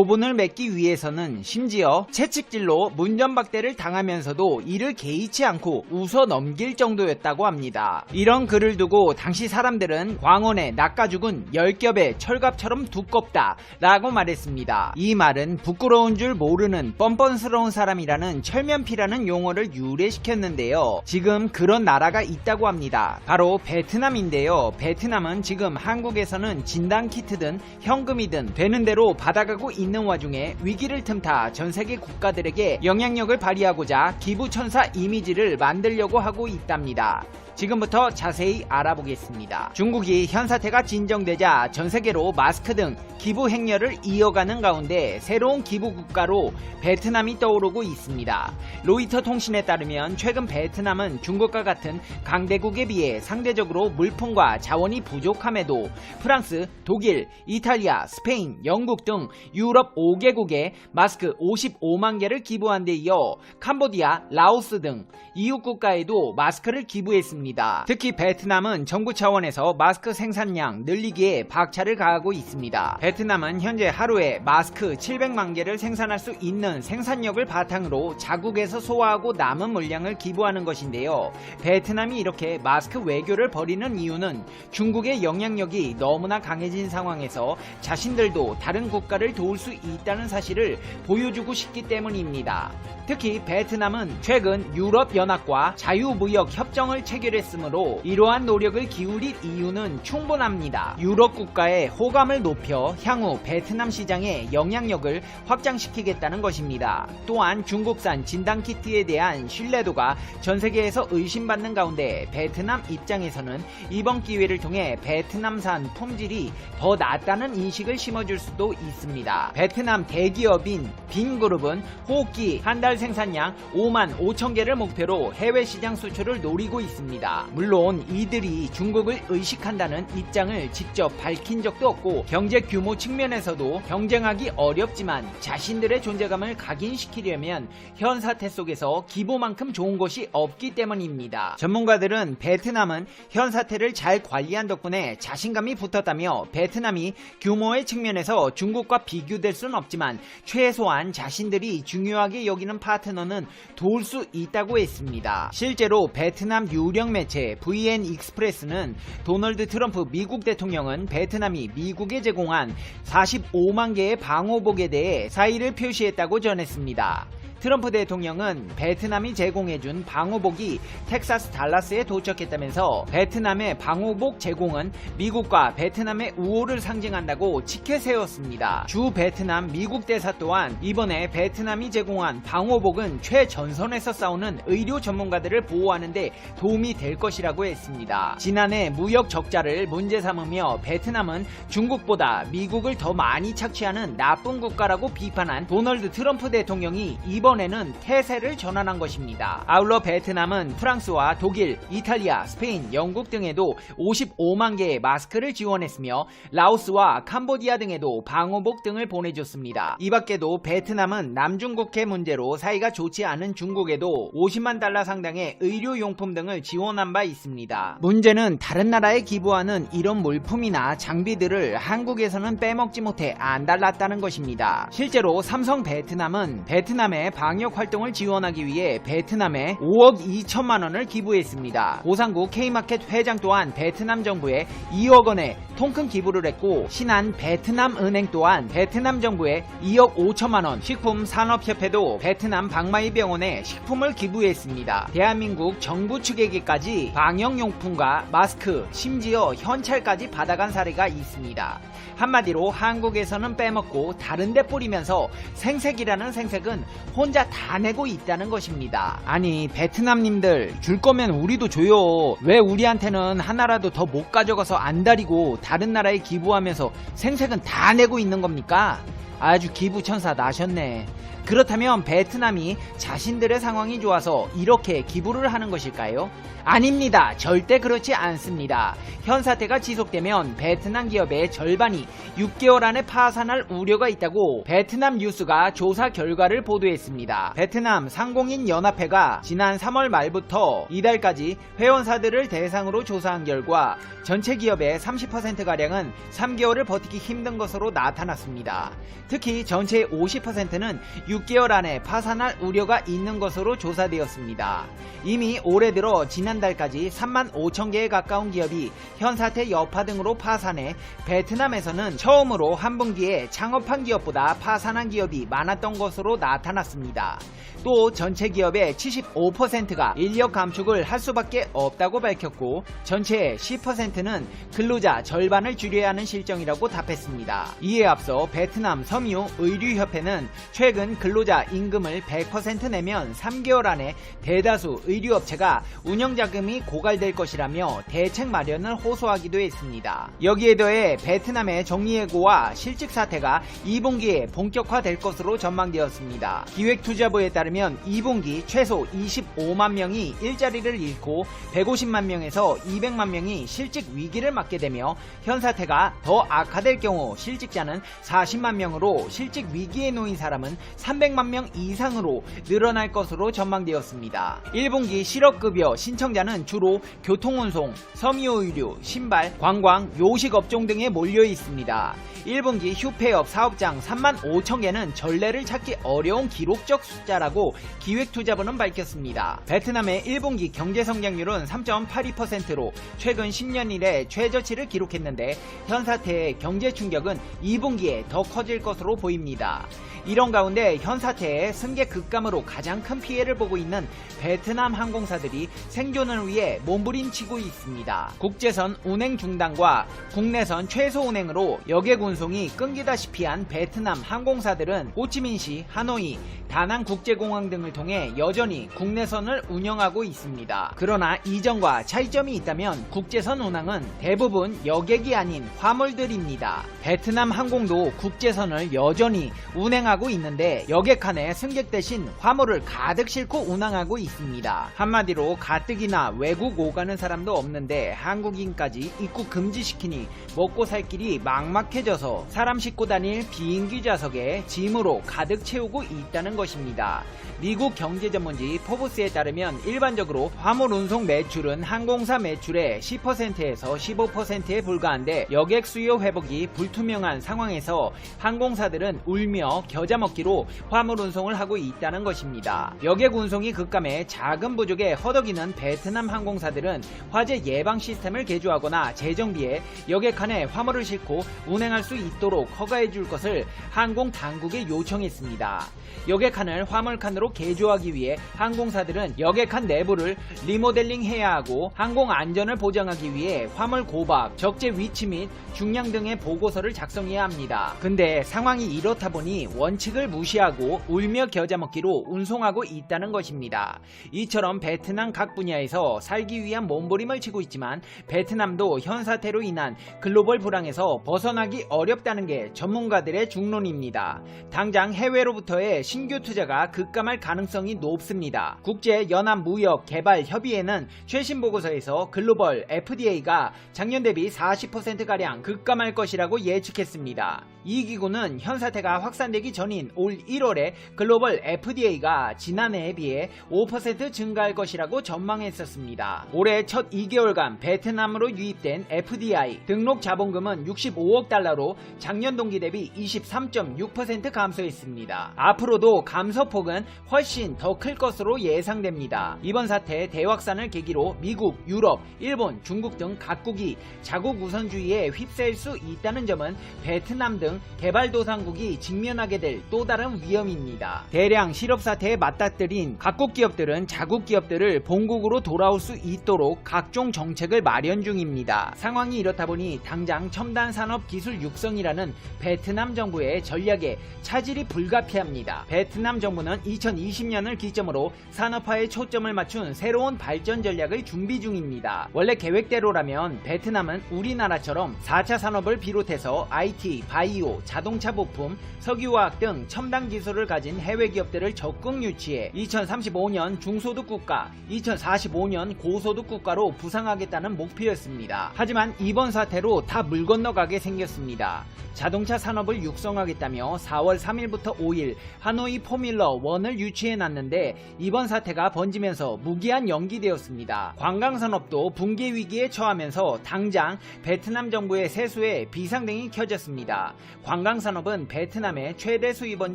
교본을 맺기 위해서는 심지어 채찍질로 문전박대를 당하면서도 이를 개의치 않고 웃어 넘길 정도였다고 합니다. 이런 글을 두고 당시 사람들은 광원의 낚아 죽은 10겹의 철갑처럼 두껍다 라고 말했습니다. 이 말은 부끄러운 줄 모르는 뻔뻔스러운 사람이라는 철면피라는 용어를 유래시켰는데요. 지금 그런 나라가 있다고 합니다. 바로 베트남인데요. 베트남은 지금 한국에서는 진단키트든 현금이든 되는 대로 받아가고 있는 와중에 위기를 틈타 전세계 국가들에게 영향력을 발휘하고자 기부천사 이미지를 만들려고 하고 있답니다. 지금부터 자세히 알아보겠습니다. 중국이 현사태가 진정되자 전세계로 마스크 등 기부 행렬을 이어가는 가운데 새로운 기부 국가로 베트남이 떠오르고 있습니다. 로이터 통신에 따르면 최근 베트남은 중국과 같은 강대국에 비해 상대적으로 물품과 자원이 부족함에도 프랑스, 독일, 이탈리아, 스페인, 영국 등 유럽 5개국에 마스크 55만 개를 기부한 데 이어 캄보디아, 라오스 등 이웃 국가에도 마스크를 기부했습니다. 특히 베트남은 정부 차원에서 마스크 생산량 늘리기에 박차를 가하고 있습니다. 베트남은 현재 하루에 마스크 700만 개를 생산할 수 있는 생산력을 바탕으로 자국에서 소화하고 남은 물량을 기부하는 것인데요. 베트남이 이렇게 마스크 외교를 벌이는 이유는 중국의 영향력이 너무나 강해진 상황에서 자신들도 다른 국가를 도울 수 있다는 사실을 보여주고 싶기 때문입니다. 특히 베트남은 최근 유럽연합과 자유무역 협정을 체결했으므로 이러한 노력을 기울일 이유는 충분합니다. 유럽 국가의 호감을 높여 향후 베트남 시장의 영향력을 확장시키겠다는 것입니다. 또한 중국산 진단키트에 대한 신뢰도가 전세계에서 의심받는 가운데 베트남 입장에서는 이번 기회를 통해 베트남산 품질이 더 낫다는 인식을 심어줄 수도 있습니다. 베트남 대기업인 빈그룹은 호흡기 한 달 생산량 5만 5천 개를 목표로 해외 시장 수출을 노리고 있습니다. 물론 이들이 중국을 의식한다는 입장을 직접 밝힌 적도 없고 경제 규모 측면에서도 경쟁하기 어렵지만 자신들의 존재감을 각인시키려면 현 사태 속에서 기부만큼 좋은 것이 없기 때문입니다. 전문가들은 베트남은 현 사태를 잘 관리한 덕분에 자신감이 붙었다며 베트남이 규모의 측면에서 중국과 비교될 수는 없지만 최소한 자신들이 중요하게 여기는 파트너는 도울 수 있다고 했습니다. 실제로 베트남 유력 매체 VN 익스프레스는 도널드 트럼프 미국 대통령은 베트남이 미국에 제공한 45만 개의 방호복에 대해 사의를 표시했다고 전했습니다. 트럼프 대통령은 베트남이 제공해준 방호복이 텍사스 달라스에 도착했다면서 베트남의 방호복 제공은 미국과 베트남의 우호를 상징한다고 치켜세웠습니다. 주 베트남 미국 대사 또한 이번에 베트남이 제공한 방호복은 최전선에서 싸우는 의료 전문가들을 보호하는 데 도움이 될 것이라고 했습니다. 지난해 무역 적자를 문제 삼으며 베트남은 중국보다 미국을 더 많이 착취하는 나쁜 국가라고 비판한 도널드 트럼프 대통령이 이번에는 태세를 전환한 것입니다. 아울러 베트남은 프랑스와 독일, 이탈리아, 스페인, 영국 등에도 55만 개의 마스크를 지원했으며 라오스와 캄보디아 등에도 방호복 등을 보내줬습니다. 이 밖에도 베트남은 남중국해 문제로 사이가 좋지 않은 중국에도 50만 달러 상당의 의료용품 등을 지원한 바 있습니다. 문제는 다른 나라에 기부하는 이런 물품이나 장비들을 한국에서는 빼먹지 못해 안 달랐다는 것입니다. 실제로 삼성 베트남은 베트남의 방역 활동을 지원하기 위해 베트남에 5억 2천만 원을 기부했습니다. 보상국 K마켓 회장 또한 베트남 정부에 2억 원의 통큰 기부를 했고 신한 베트남은행 또한 베트남 정부에 2억 5천만 원, 식품산업협회도 베트남 박마이 병원에 식품을 기부했습니다. 대한민국 정부 측에게까지 방역용품과 마스크, 심지어 현찰까지 받아간 사례가 있습니다. 한마디로 한국에서는 빼먹고 다른 데 뿌리면서 생색이라는 생색은 혼자 다 내고 있다는 것입니다. 아니 베트남님들 줄 거면 우리도 줘요. 왜 우리한테는 하나라도 더 못 가져가서 안달이고 다른 나라에 기부하면서 생색은 다 내고 있는 겁니까? 아주 기부천사 나셨네. 그렇다면 베트남이 자신들의 상황이 좋아서 이렇게 기부를 하는 것일까요? 아닙니다. 절대 그렇지 않습니다. 현 사태가 지속되면 베트남 기업의 절반이 6개월 안에 파산할 우려가 있다고 베트남 뉴스가 조사 결과를 보도했습니다. 베트남 상공인 연합회가 지난 3월 말부터 이달까지 회원사들을 대상으로 조사한 결과 전체 기업의 30%가량은 3개월을 버티기 힘든 것으로 나타났습니다. 특히 전체의 50%는 6개월 안에 파산할 우려가 있는 것으로 조사되었습니다. 이미 올해 들어 지난달까지 3만 5천 개에 가까운 기업이 현사태 여파 등으로 파산해 베트남에서는 처음으로 한 분기에 창업한 기업보다 파산한 기업이 많았던 것으로 나타났습니다. 또 전체 기업의 75%가 인력 감축을 할 수밖에 없다고 밝혔고 전체의 10%는 근로자 절반을 줄여야 하는 실정이라고 답했습니다. 이에 앞서 베트남 섬유 의류협회는 최근 근로자 임금을 100% 내면 3개월 안에 대다수 의류업체가 운영자금이 고갈될 것이라며 대책 마련을 호소하기도 했습니다. 여기에 더해 베트남의 정리해고와 실직 사태가 2분기에 본격화될 것으로 전망되었습니다. 기획투자부에 따르면 2분기 최소 25만 명이 일자리를 잃고 150만 명에서 200만 명이 실직 위기를 맞게 되며 현 사태가 더 악화될 경우 실직자는 40만 명으로 실직 위기에 놓인 사람은 300만 명 이상으로 늘어날 것으로 전망되었습니다. 1분기 실업급여 신청자는 주로 교통운송, 섬유의류, 신발, 관광, 요식업종 등에 몰려 있습니다. 1분기 휴폐업 사업장 3만 5천 개는 전례를 찾기 어려운 기록적 숫자라고 기획투자부는 밝혔습니다. 베트남의 1분기 경제성장률은 3.82%로 최근 10년 이래 최저치를 기록했는데 현 사태의 경제 충격은 2분기에 더 커질 것으로 보입니다. 이런 가운데 현 사태의 승계 급감으로 가장 큰 피해를 보고 있는 베트남 항공사들이 생존을 위해 몸부림치고 있습니다. 국제선 운행 중단과 국내선 최소 운행으로 여객 운송이 끊기다시피 한 베트남 항공사들은 호치민시, 하노이, 다낭 국제공항 등을 통해 여전히 국내선을 운영하고 있습니다. 그러나 이전과 차이점이 있다면 국제선 운항은 대부분 여객이 아닌 화물들입니다. 베트남 항공도 국제선을 여전히 운행하고 있는데 여객 칸에 승객 대신 화물을 가득 싣고 운항하고 있습니다. 한마디로 가뜩이나 외국 오가는 사람도 없는데 한국인까지 입국 금지시키니 먹고 살 길이 막막해져서 사람 싣고 다닐 비행기 좌석에 짐으로 가득 채우고 있다는 것입니다. 미국 경제전문지 포브스에 따르면 일반적으로 화물 운송 매출은 항공사 매출의 10%에서 15%에 불과한데 여객 수요 회복이 불투명한 상황에서 항공사들은 울며 겨자 먹기로 화물 운송을 하고 있다는 것입니다. 여객 운송이 급감해 자금 부족에 허덕이는 베트남 항공사들은 화재 예방 시스템을 개조하거나 재정비해 여객 칸에 화물을 싣고 운행할 수 있도록 허가해 줄 것을 항공 당국에 요청했습니다. 여객 칸을 화물 칸으로 개조하기 위해 항공사들은 여객 칸 내부를 리모델링 해야 하고 항공 안전을 보장하기 위해 화물 고박, 적재 위치 및 중량 등의 보고서를 작성해야 합니다. 근데 상황이 이렇다 보니 원칙을 무시하고 울며 겨자 먹기로 운송하고 있다는 것입니다. 이처럼 베트남 각 분야에서 살기 위한 몸부림을 치고 있지만 베트남도 현 사태로 인한 글로벌 불황에서 벗어나기 어렵다는 게 전문가들의 중론입니다. 당장 해외로부터의 신규 투자가 급감할 가능성이 높습니다. 국제연합무역개발협의회는 최신 보고서에서 글로벌 FDA가 작년 대비 40%가량 급감할 것이라고 예측했습니다. 이 기구는 현 사태가 확산되기 전인 올 1월에 글로벌 FDA가 지난해에 비해 5% 증가할 것이라고 전망했었습니다. 올해 첫 2개월간 베트남으로 유입된 FDI 등록 자본금은 65억 달러로 작년 동기 대비 23.6% 감소했습니다. 앞으로도 감소폭은 훨씬 더 클 것으로 예상됩니다. 이번 사태 대확산을 계기로 미국, 유럽, 일본, 중국 등 각국이 자국 우선주의에 휩싸일 수 있다는 점은 베트남 등 개발도상국이 직면하게 될 또 다른 위험입니다. 대량 실업 사태에 맞닥뜨린 각국 기업들은 자국 기업들을 본국으로 돌아올 수 있도록 각종 정책을 마련 중입니다. 상황이 이렇다 보니 당장 첨단 산업 기술 육성이라는 베트남 정부의 전략에 차질이 불가피합니다. 베트남 정부는 2020년을 기점으로 산업화에 초점을 맞춘 새로운 발전 전략을 준비 중입니다. 원래 계획대로라면 베트남은 우리나라처럼 4차 산업을 비롯해서 IT, 바이오, 바이오, 자동차 부품, 석유화학 등 첨단 기술을 가진 해외 기업들을 적극 유치해 2035년 중소득 국가, 2045년 고소득 국가로 부상하겠다는 목표였습니다. 하지만 이번 사태로 다 물 건너가게 생겼습니다. 자동차 산업을 육성하겠다며 4월 3일부터 5일 하노이 포뮬러 1을 유치해놨는데 이번 사태가 번지면서 무기한 연기되었습니다. 관광산업도 붕괴 위기에 처하면서 당장 베트남 정부의 세수에 비상등이 켜졌습니다. 관광산업은 베트남의 최대 수입원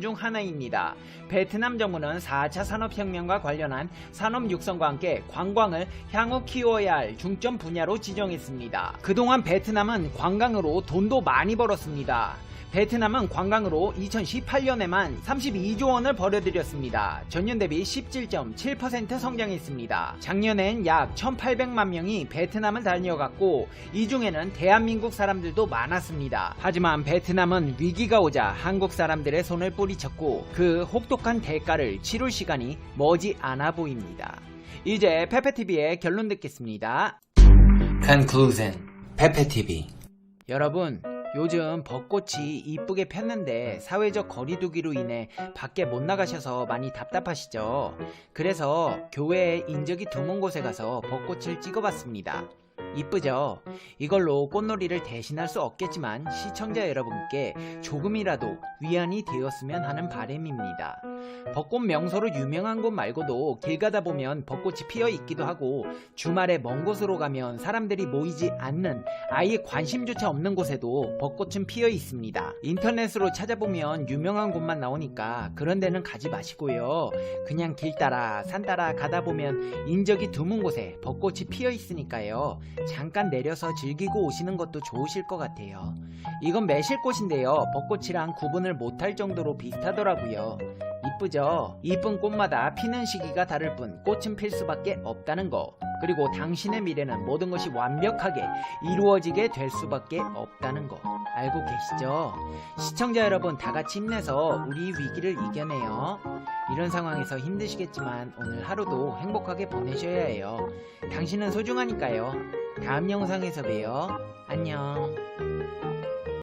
중 하나입니다. 베트남 정부는 4차 산업혁명과 관련한 산업 육성과 함께 관광을 향후 키워야 할 중점 분야로 지정했습니다. 그동안 베트남은 관광으로 돈도 많이 벌었습니다. 베트남은 관광으로 2018년에만 32조 원을 벌어들였습니다. 전년 대비 17.7% 성장했습니다. 작년엔 약 1,800만 명이 베트남을 다녀갔고 이 중에는 대한민국 사람들도 많았습니다. 하지만 베트남은 위기가 오자 한국 사람들의 손을 뿌리쳤고 그 혹독한 대가를 치룰 시간이 머지 않아 보입니다. 이제 페페TV의 결론 듣겠습니다. Conclusion. 페페TV. 여러분, 요즘 벚꽃이 이쁘게 폈는데 사회적 거리두기로 인해 밖에 못 나가셔서 많이 답답하시죠? 그래서 교회에 인적이 드문 곳에 가서 벚꽃을 찍어봤습니다. 이쁘죠? 이걸로 꽃놀이를 대신할 수 없겠지만 시청자 여러분께 조금이라도 위안이 되었으면 하는 바람입니다. 벚꽃 명소로 유명한 곳 말고도 길 가다 보면 벚꽃이 피어 있기도 하고 주말에 먼 곳으로 가면 사람들이 모이지 않는 아예 관심조차 없는 곳에도 벚꽃은 피어 있습니다. 인터넷으로 찾아보면 유명한 곳만 나오니까 그런 데는 가지 마시고요. 그냥 길 따라 산 따라 가다 보면 인적이 드문 곳에 벚꽃이 피어 있으니까요. 잠깐 내려서 즐기고 오시는 것도 좋으실 것 같아요. 이건 매실꽃인데요. 벚꽃이랑 구분을 못할 정도로 비슷하더라고요. 이쁘죠? 이쁜 꽃마다 피는 시기가 다를 뿐 꽃은 필 수밖에 없다는 거. 그리고 당신의 미래는 모든 것이 완벽하게 이루어지게 될 수밖에 없다는 거 알고 계시죠? 시청자 여러분, 다 같이 힘내서 우리 위기를 이겨내요. 이런 상황에서 힘드시겠지만 오늘 하루도 행복하게 보내셔야 해요. 당신은 소중하니까요. 다음 영상에서 봬요. 안녕.